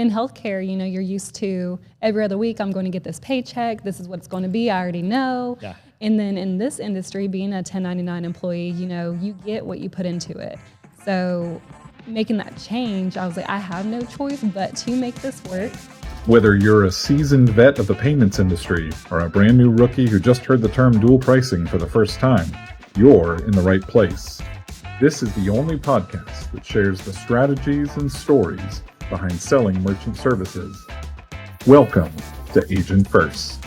in healthcare, you're used to every other week, I'm going to get this paycheck. This is what it's going to be. I already know. Yeah. And then in this industry, being a 1099 employee, you get what you put into it. So making that change, I was like, I have no choice but to make this work. Whether you're a seasoned vet of the payments industry or a brand new rookie who just heard the term dual pricing for the first time, you're in the right place. This is the only podcast that shares the strategies and stories behind selling merchant services. Welcome to Agentfirst.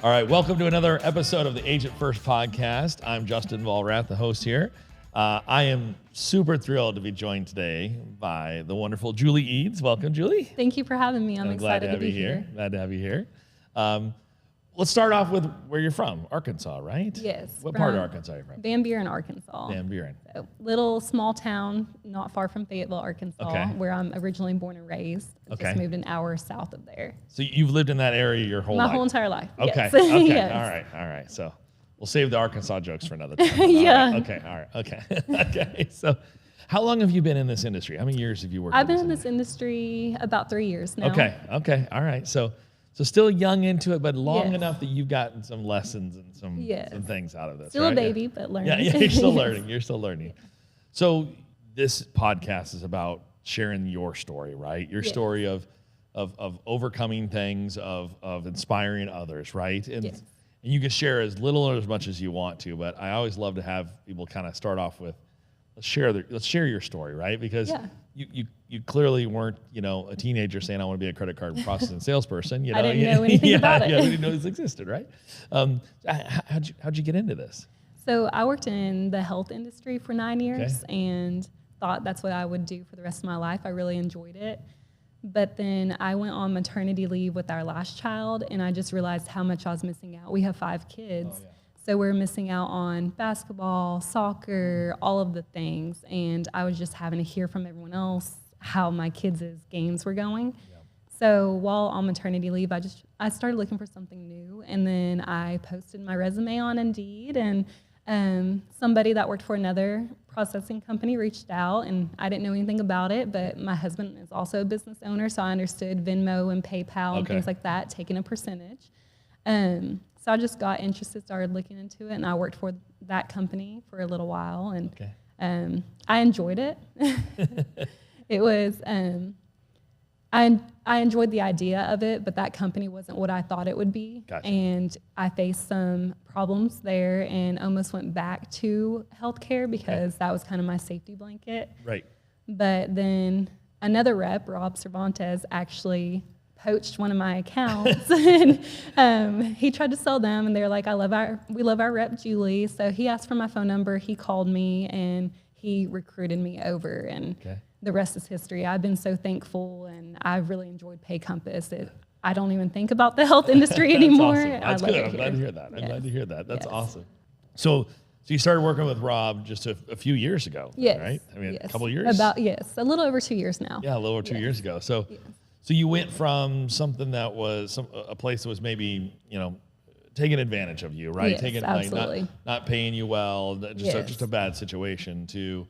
All right, welcome to another episode of the Agentfirst Podcast. I'm Justin Volrath, the host here. I am super thrilled to be joined today by the wonderful Julie Eads. Welcome, Julie. Thank you for having me. I'm excited to be here. Glad to have you here. Let's start off with where you're from, Arkansas, right? Yes. What part of Arkansas are you from? Van Buren, Arkansas. Van Buren. So, little small town, not far from Fayetteville, Arkansas, where I'm originally born and raised. Just moved an hour south of there. So you've lived in that area your whole life? My whole entire life. Okay. Yes. Okay. Yes. All right. So we'll save the Arkansas jokes for another time. Yeah. All right. Okay. All right. Okay. Okay. So how long have you been in this industry? How many years have you worked I've been in this industry about 3 years now. Okay. All right. So still young into it, but long enough that you've gotten some lessons and some things out of this. Still right? a baby, but learning. Yeah, you're still learning. You're still learning. Yeah. So this podcast is about sharing your story, right? Your story of overcoming things, of inspiring others, right? And you can share as little or as much as you want to, but I always love to have people kind of start off with let's share your story, right? Because you clearly weren't, a teenager saying I want to be a credit card processing salesperson. I didn't know anything about it. Yeah, we didn't know this existed, right? How'd you get into this? So I worked in the health industry for 9 years and thought that's what I would do for the rest of my life. I really enjoyed it. But then I went on maternity leave with our last child, and I just realized how much I was missing out. We have 5 kids. So we're missing out on basketball, soccer, all of the things. And I was just having to hear from everyone else how my kids' games were going. Yeah. So while on maternity leave, I started looking for something new. And then I posted my resume on Indeed, and somebody that worked for another processing company reached out, and I didn't know anything about it, but my husband is also a business owner, so I understood Venmo and PayPal and things like that, taking a percentage. So I just got interested, started looking into it, and I worked for that company for a little while, and I enjoyed it. It was, I enjoyed the idea of it, but that company wasn't what I thought it would be. Gotcha. And I faced some problems there and almost went back to healthcare because that was kind of my safety blanket. Right. But then another rep, Rob Cervantes, actually poached one of my accounts, and he tried to sell them, and they're like, we love our rep Julie. So he asked for my phone number, he called me, and he recruited me over, and the rest is history. I've been so thankful, and I've really enjoyed Pay Compass. I don't even think about the health industry anymore. Awesome. That's good. I'm glad to hear that. I'm glad to hear that. That's awesome. So you started working with Rob just a few years ago, right? I mean, a couple of years? A little over 2 years now. Yeah, a little over 2 years ago. So you went from something that was a place that was maybe, taking advantage of you, right? Yes, absolutely. Not paying you well, just a bad situation, to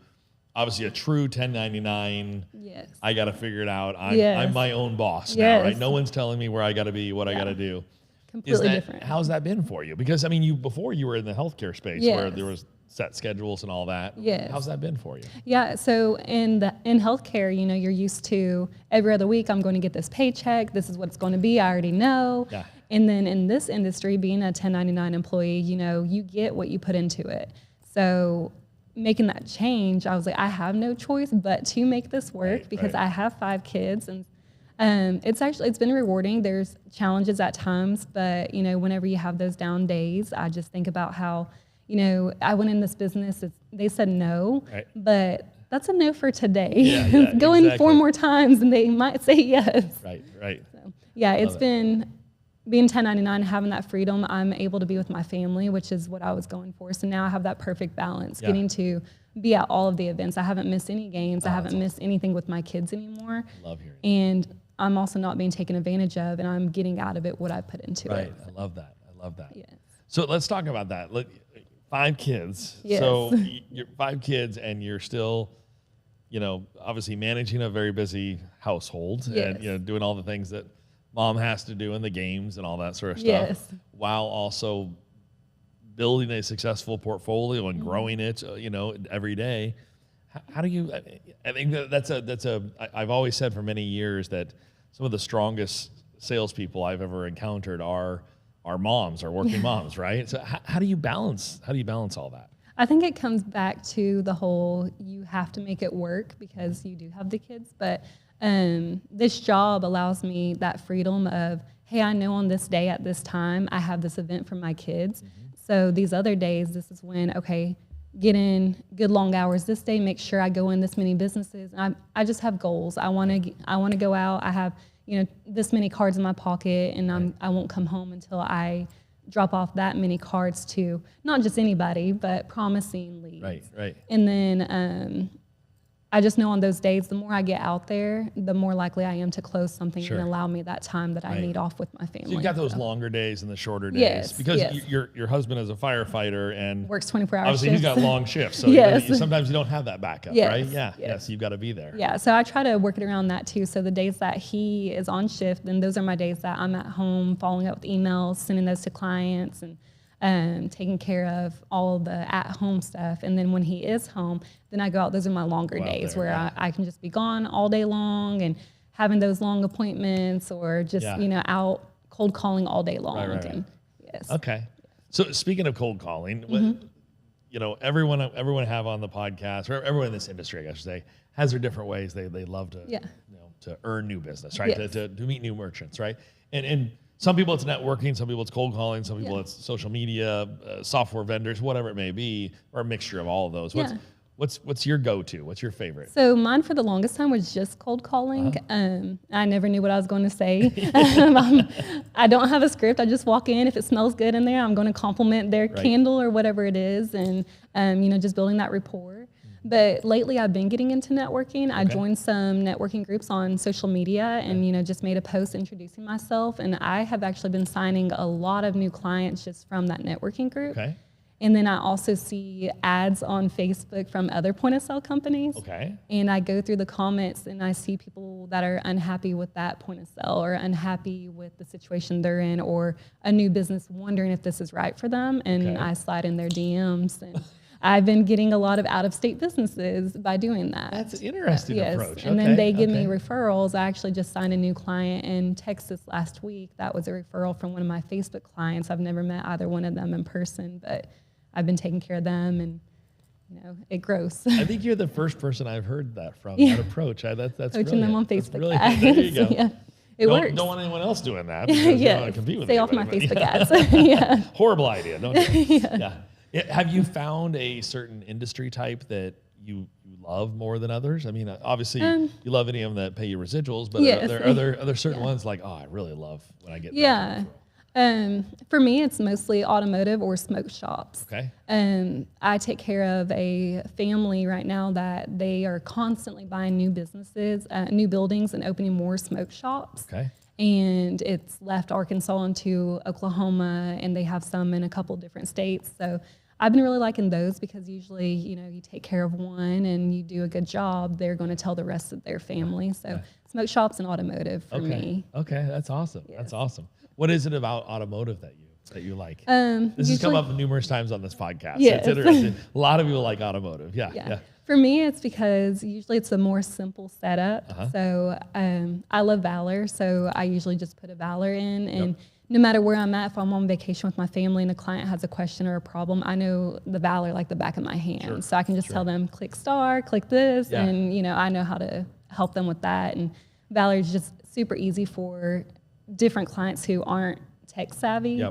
obviously a true 1099. Yes. I got to figure it out. I'm my own boss now, right? No one's telling me where I got to be, what I got to do. Completely different. How's that been for you? Because before you were in the healthcare space where there was set schedules and all that. Yes. How's that been for you? Yeah. So in healthcare, you're used to every other week, I'm going to get this paycheck. This is what it's going to be. I already know. Yeah. And then in this industry, being a 1099 employee, you get what you put into it. So making that change, I was like, I have no choice but to make this work because I have 5 kids, and it's been rewarding. There's challenges at times, but whenever you have those down days, I just think about how I went in this business. They said no, but that's a no for today. Go in 4 more times, and they might say yes. Right. So, it's been being 1099, having that freedom. I'm able to be with my family, which is what I was going for. So now I have that perfect balance, getting to be at all of the events. I haven't missed any games. I haven't missed anything with my kids anymore. Love hearing that. And I'm also not being taken advantage of, and I'm getting out of it what I put into it. Right. I love that. Yes. So let's talk about that. Look, 5 kids. Yes. So you're 5 kids, and you're still, obviously managing a very busy household and, doing all the things that mom has to do in the games and all that sort of stuff, while also building a successful portfolio and growing it, every day. How do you, I think I've always said for many years that some of the strongest salespeople I've ever encountered are moms or working moms, right? So how do you balance all that? I think it comes back to the whole, you have to make it work because you do have the kids, but this job allows me that freedom of, hey, I know on this day at this time, I have this event for my kids. So these other days, this is when, okay, get in good long hours this day, make sure I go in this many businesses. And I just have goals. I want to go out. I have, this many cards in my pocket, and I won't come home until I drop off that many cards to not just anybody, but promising leads. Right. And then I just know on those days, the more I get out there, the more likely I am to close something and allow me that time that I need off with my family. So you've got those longer days and the shorter days. Because your husband is a firefighter and works 24-hour obviously shifts. He's got long shifts. So sometimes you don't have that backup, right? Yes, you've got to be there. Yeah, so I try to work it around that too. So the days that he is on shift, then those are my days that I'm at home following up with emails, sending those to clients, and taking care of all the at-home stuff. And then when he is home, then I go out. Those are my longer days where I can just be gone all day long and having those long appointments, or just, out cold calling all day long. Right. Yes. Okay. So speaking of cold calling, everyone have on the podcast, or everyone in this industry, I should say, has their different ways they love to, to earn new business, right? Yes. To meet new merchants, right? And some people it's networking, some people it's cold calling, some people it's social media, software vendors, whatever it may be, or a mixture of all of those. What's your go-to? What's your favorite? So mine for the longest time was just cold calling. I never knew what I was going to say. I don't have a script. I just walk in. If it smells good in there, I'm going to compliment their candle or whatever it is, and just building that rapport. But lately I've been getting into networking. I joined some networking groups on social media and, just made a post introducing myself. And I have actually been signing a lot of new clients just from that networking group. Okay. And then I also see ads on Facebook from other point of sale companies. Okay. And I go through the comments and I see people that are unhappy with that point of sale, or unhappy with the situation they're in, or a new business wondering if this is right for them. And I slide in their DMs, and I've been getting a lot of out-of-state businesses by doing that. That's an interesting approach. And then they give me referrals. I actually just signed a new client in Texas last week. That was a referral from one of my Facebook clients. I've never met either one of them in person, but I've been taking care of them, and it grows. I think you're the first person I've heard that from, that approach. That's coaching them on Facebook ads. There you go. It works. Don't want anyone else doing that. You don't want to compete with Stay off my Facebook ads. Horrible idea. Don't do it. Have you found a certain industry type that you love more than others? I mean, obviously you love any of them that pay you residuals, but are there certain ones like, I really love when I get that? For me, it's mostly automotive or smoke shops. Okay. I take care of a family right now that they are constantly buying new businesses, new buildings, and opening more smoke shops. Okay. And it's left Arkansas into Oklahoma, and they have some in a couple different states. So I've been really liking those, because usually, you take care of one and you do a good job, they're going to tell the rest of their family. So smoke shops and automotive for me. Okay, that's awesome. Yes. That's awesome. What is it about automotive that you like? This has come up numerous times on this podcast. Yes. It's interesting. A lot of people like automotive. Yeah. For me, it's because usually it's a more simple setup. So I love Valor, so I usually just put a Valor in, and no matter where I'm at, if I'm on vacation with my family and a client has a question or a problem, I know the Valor like the back of my hand. So I can just tell them, click star, click this, and I know how to help them with that. And Valor is just super easy for different clients who aren't tech savvy.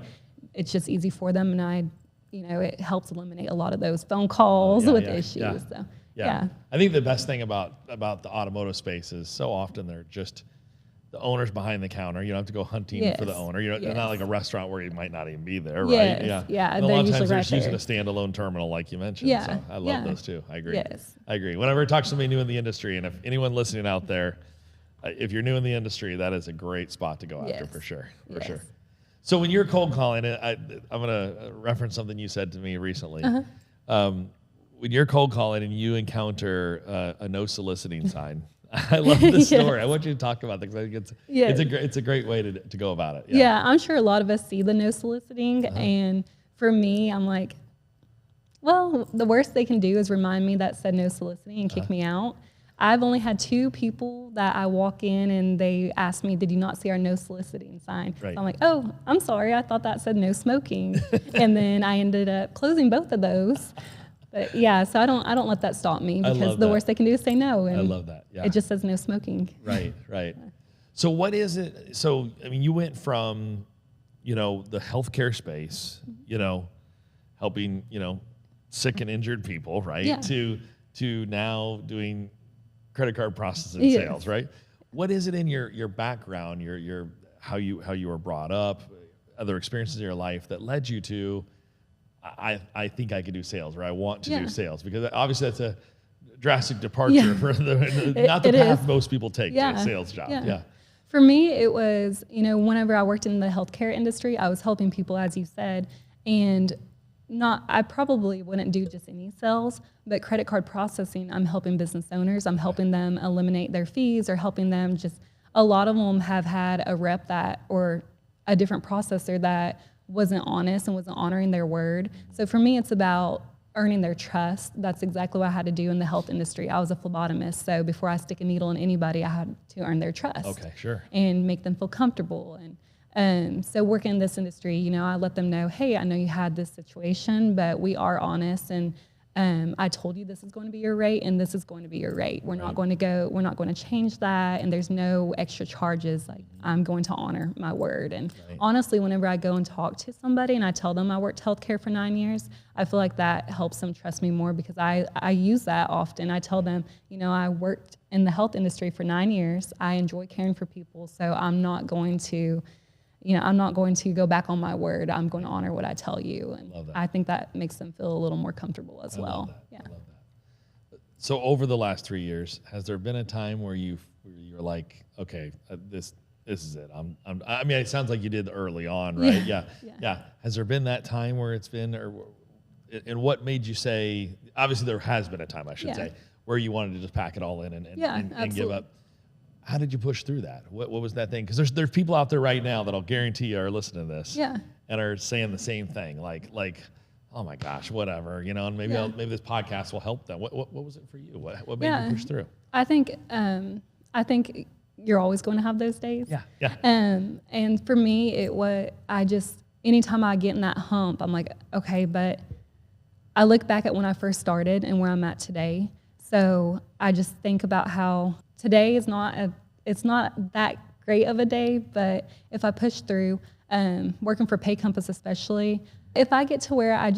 It's just easy for them, and it helps eliminate a lot of those phone calls with issues. So. Yeah. I think the best thing about the automotive space is so often they're just the owner's behind the counter. You don't have to go hunting for the owner. You're not like a restaurant where you might not even be there, right? And a lot of times they're just using a standalone terminal, like you mentioned. So I love those too. I agree. I agree. Whenever I talk to somebody new in the industry, and if anyone listening out there, if you're new in the industry, that is a great spot to go after for sure. For sure. So when you're cold calling, I'm going to reference something you said to me recently. when you're cold calling and you encounter a no soliciting sign, I love this story. I want you to talk about that because I think it's a great way to go about it. Yeah, I'm sure a lot of us see the no soliciting, and for me, I'm like, well, the worst they can do is remind me that said no soliciting and kick me out. I've only had 2 people that I walk in and they ask me, did you not see our no soliciting sign? Right. So I'm like, oh, I'm sorry. I thought that said no smoking. And then I ended up closing both of those. But yeah, so I don't let that stop me because the worst they can do is say no. And I love that. Yeah. it just says no smoking. Right. So what is it? So, I mean, you went from, the healthcare space, helping, sick and injured people, right? Yeah. To now doing credit card processing sales, right? What is it in your background, your how you were brought up, other experiences in your life that led you to I think I could do sales, or I want to do sales? Because obviously that's a drastic departure for not the path most people take to a sales job. Yeah. For me, it was, whenever I worked in the healthcare industry, I was helping people, as you said, and I probably wouldn't do just any sales, but credit card processing, I'm helping business owners. I'm helping them eliminate their fees, or helping them a lot of them have had a rep or a different processor that wasn't honest and wasn't honoring their word. So for me, it's about earning their trust. That's exactly what I had to do in the health industry. I was a phlebotomist, so before I stick a needle in anybody, I had to earn their trust. Okay, sure. And make them feel comfortable. And so working in this industry, I let them know, hey, I know you had this situation, but we are honest, and I told you this is going to be your rate, and this is going to be your rate. We're not going to change that, and there's no extra charges. Like, I'm going to honor my word. And honestly, whenever I go and talk to somebody and I tell them I worked healthcare for 9 years, I feel like that helps them trust me more, because I use that often. I tell them, I worked in the health industry for 9 years. I enjoy caring for people, so I'm not going to go back on my word. I'm going to honor what I tell you. And I think that makes them feel a little more comfortable as well. Yeah. I love that. So over the last 3 years, has there been a time where you're like, okay, this is it. I mean, it sounds like you did early on, right? Yeah. Has there been that time where it's been, and what made you say, obviously there has been a time, I should say, where you wanted to just pack it all in and give up? How did you push through that? What was that thing? Because there's people out there right now that I'll guarantee you are listening to this and are saying the same thing, like, oh my gosh, whatever, and maybe this podcast will help them. What was it for you? What made you push through? I think you're always going to have those days. Yeah. And for me, anytime I get in that hump, I'm like, okay, but I look back at when I first started and where I'm at today. So I just think about how today it's not that great of a day, but if I push through, working for Pay Compass especially, if I get to where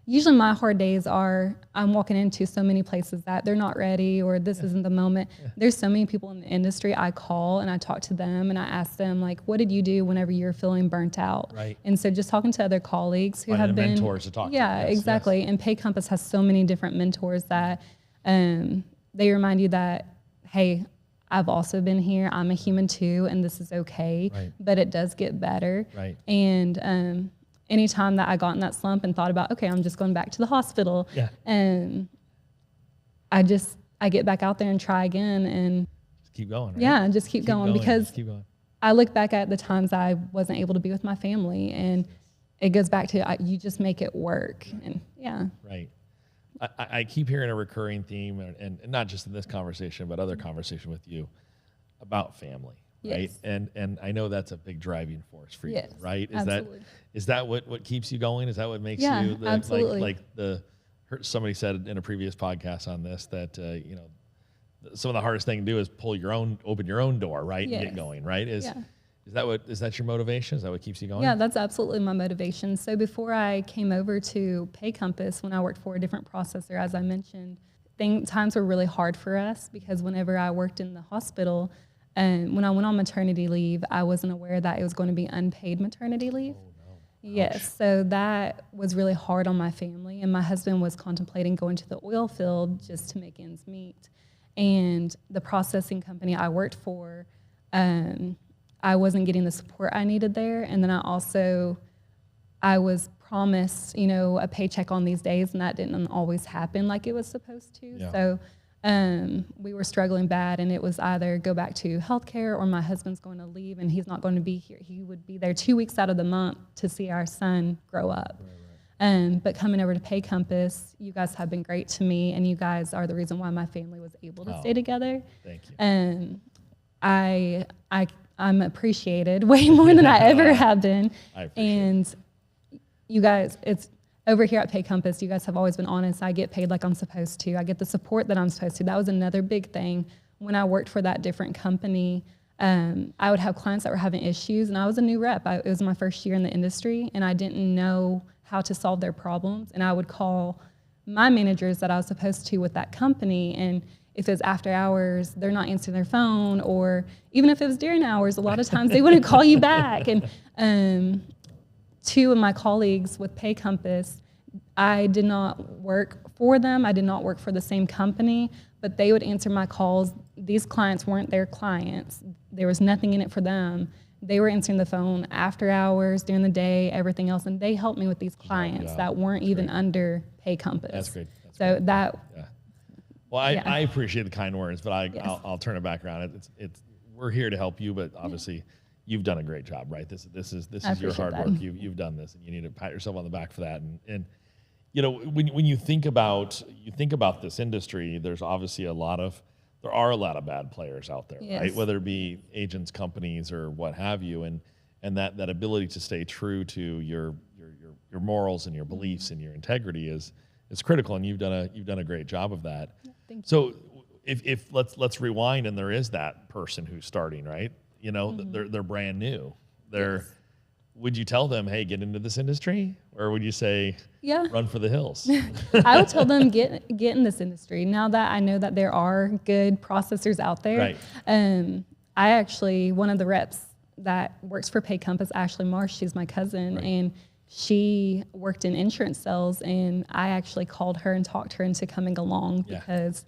usually my hard days are, I'm walking into so many places that they're not ready, or this isn't the moment. There's so many people in the industry I call and I talk to them and I ask them, like, what did you do whenever you're feeling burnt out? Right. And so just talking to other colleagues who have been mentors to talk to. Yeah, exactly. And Pay Compass has so many different mentors that they remind you that, hey, I've also been here. I'm a human too, and this is okay. Right. But it does get better. Right. And anytime that I got in that slump and thought about, okay, I'm just going back to the hospital, I get back out there and try again and just keep going. Right? Yeah, just keep going because I look back at the times I wasn't able to be with my family, and it goes back to you just make it work. And Right. I keep hearing a recurring theme, and not just in this conversation, but other conversation with you about family, right? Yes. And I know that's a big driving force for you, right? Absolutely. Is that what keeps you going? Is that what makes you absolutely. Somebody said in a previous podcast on this that some of the hardest thing to do is open your own door, right, and get going, right? Is that your motivation? Is that what keeps you going? Yeah, that's absolutely my motivation. So before I came over to Pay Compass, when I worked for a different processor, as I mentioned, times were really hard for us because whenever I worked in the hospital, when I went on maternity leave, I wasn't aware that it was going to be unpaid maternity leave. Oh, no. Yes, so that was really hard on my family, and my husband was contemplating going to the oil field just to make ends meet. And the processing company I worked for, I wasn't getting the support I needed there, and then I also I was promised, a paycheck on these days, and that didn't always happen like it was supposed to. Yeah. So we were struggling bad, and it was either go back to healthcare or my husband's going to leave and he's not going to be here. He would be there 2 weeks out of the month to see our son grow up. Right. But coming over to Pay Compass, you guys have been great to me, and you guys are the reason why my family was able to stay together. Thank you. I'm appreciated way more than I ever have been. I appreciate it. You guys, it's over here at Pay Compass, you guys have always been honest. I get paid like I'm supposed to. I get the support that I'm supposed to. That was another big thing. When I worked for that different company, I would have clients that were having issues, and I was a new rep. It was my first year in the industry, and I didn't know how to solve their problems. And I would call my managers that I was supposed to with that company, and if it was after hours, they're not answering their phone, or even if it was during hours, a lot of times they wouldn't call you back. And two of my colleagues with Pay Compass, I did not work for them. I did not work for the same company, but they would answer my calls. These clients weren't their clients. There was nothing in it for them. They were answering the phone after hours, during the day, everything else, and they helped me with these clients that weren't even under Pay Compass. That's great. Well, I appreciate the kind words, but I'll turn it back around. We're here to help you, but obviously you've done a great job, right? This is your hard work. You've done this, and you need to pat yourself on the back for that. And when you think about this industry, there's obviously there are a lot of bad players out there, right? Whether it be agents, companies, or what have you, and that ability to stay true to your morals and your beliefs and your integrity is critical, and you've done a great job of that. Thank you. So if let's rewind, and there is that person who's starting, right? They're brand new. Would you tell them, hey, get into this industry? Or would you say, run for the hills? I would tell them, get in this industry. Now that I know that there are good processors out there, right. One of the reps that works for Pay Compass, Ashley Marsh, she's my cousin, right. And she worked in insurance sales, and I actually called her and talked her into coming along because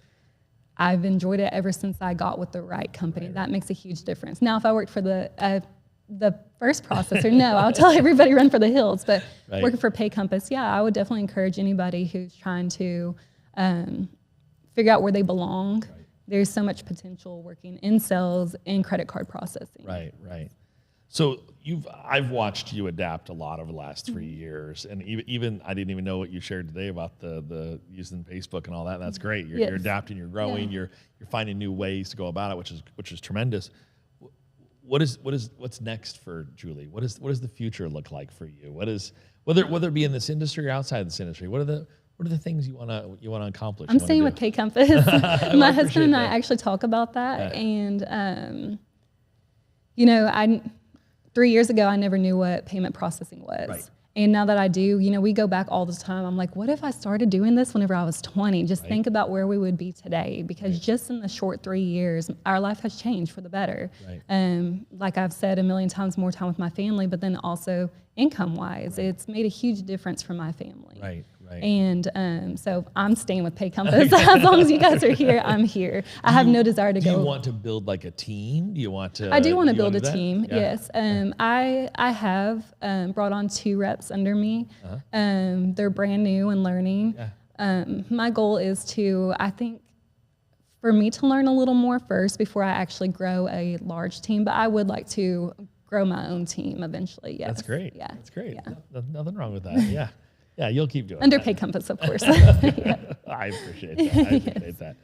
I've enjoyed it ever since I got with the right company. Right. That makes a huge difference. Now, if I worked for the first processor, no, I'll tell everybody run for the hills. But working for Pay Compass, I would definitely encourage anybody who's trying to figure out where they belong. Right. There's so much potential working in sales and credit card processing. Right. So I've watched you adapt a lot over the last 3 years, and even I didn't even know what you shared today about the using Facebook and all that. That's great. You're adapting, you're growing, you're finding new ways to go about it, which is tremendous. What's next for Julie? What does the future look like for you? Whether it be in this industry or outside this industry? What are the things you want to accomplish? I'm staying with Pay Compass. My husband and I actually talk about that, and 3 years ago, I never knew what payment processing was. Right. And now that I do, we go back all the time. I'm like, what if I started doing this whenever I was 20? Just think about where we would be today, because just in the short 3 years, our life has changed for the better. Right. Like I've said a million times, more time with my family, but then also income-wise, it's made a huge difference for my family. Right. And so I'm staying with Pay Compass. As long as you guys are here, I'm here. I have no desire to go. Do you want to build like a team? Do you want to? I do want to build a team, yes. I have brought on 2 reps under me. They're brand new and learning. My goal is for me to learn a little more first before I actually grow a large team, but I would like to grow my own team eventually, yes. That's great. Yeah. That's great. Yeah. Nothing wrong with that, Yeah, you'll keep doing under that. Pay Compass, of course. I appreciate that.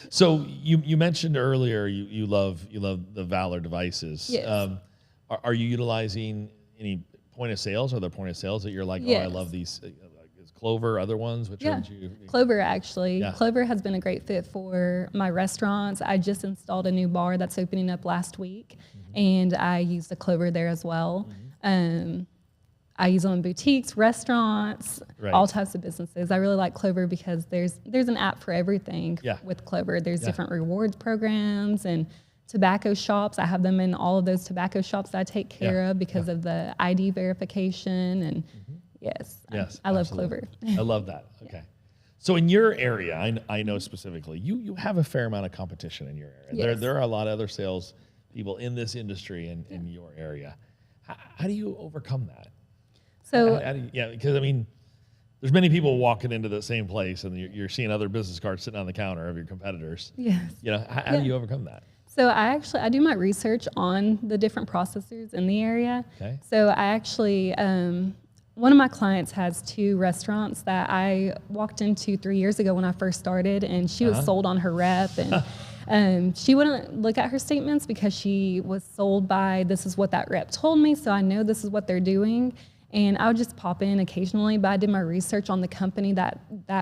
So you mentioned earlier you love the Valor devices. Yes. Are you utilizing any point of sales? Are there point of sales that you're like, I love these? Is Clover, other ones? Which ones you? Clover, actually. Yeah. Clover has been a great fit for my restaurants. I just installed a new bar that's opening up last week, and I used the Clover there as well. I use them in boutiques, restaurants, all types of businesses. I really like Clover because there's an app for everything with Clover. There's different rewards programs and tobacco shops. I have them in all of those tobacco shops that I take care of because of the ID verification. And I love Clover. I love that. Okay. So in your area, I know specifically, you have a fair amount of competition in your area. Yes. There are a lot of other sales people in this industry in your area. How do you overcome that? So because I mean, there's many people walking into the same place, and you're seeing other business cards sitting on the counter of your competitors. Yes. How do you overcome that? So I do my research on the different processors in the area. Okay. So I actually, one of my clients has 2 restaurants that I walked into 3 years ago when I first started, and she was sold on her rep, and she wouldn't look at her statements because she was sold by, this is what that rep told me, so I know this is what they're doing. And I would just pop in occasionally, but I did my research on the company that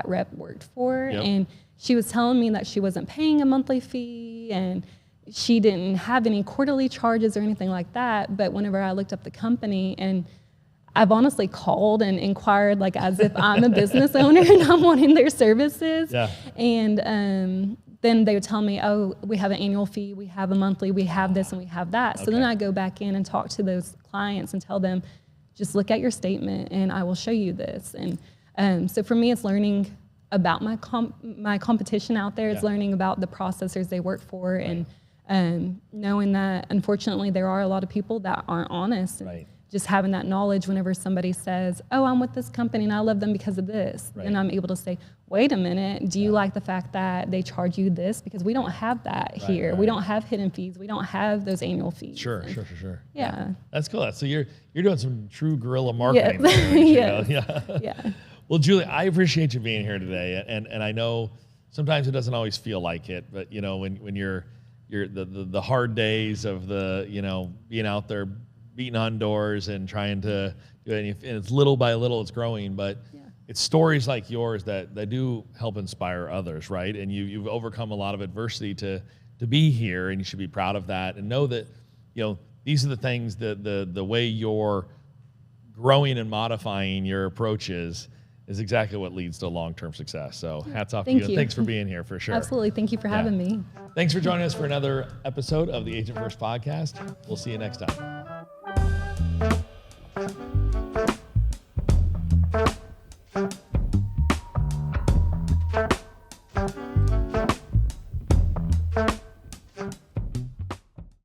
rep worked for. Yep. And she was telling me that she wasn't paying a monthly fee and she didn't have any quarterly charges or anything like that. But whenever I looked up the company, and I've honestly called and inquired like as if I'm a business owner and I'm wanting their services. Yeah. And then they would tell me, oh, we have an annual fee, we have a monthly, we have this and we have that. So then I go back in and talk to those clients and tell them, just look at your statement and I will show you this. And so for me, it's learning about my competition out there. It's learning about the processors they work for, and knowing that unfortunately there are a lot of people that aren't honest. Right. Just having that knowledge whenever somebody says, oh, I'm with this company and I love them because of this. Right. Then I'm able to say, wait a minute, do you like the fact that they charge you this? Because we don't have that here. Right. We don't have hidden fees. We don't have those annual fees. Sure. Yeah. That's cool. So you're doing some true guerrilla marketing. Yes. There, Yeah. Well, Julie, I appreciate you being here today, and I know sometimes it doesn't always feel like it, but when you're the hard days of being out there beating on doors and trying to do it, and it's little by little it's growing, but it's stories like yours that do help inspire others, right? And you've overcome a lot of adversity to be here, and you should be proud of that and know that these are the things that the way you're growing and modifying your approaches is exactly what leads to long-term success. So hats off to you. And thanks for being here for sure. Absolutely. Thank you for having me. Thanks for joining us for another episode of the Agentfirst Podcast. We'll see you next time.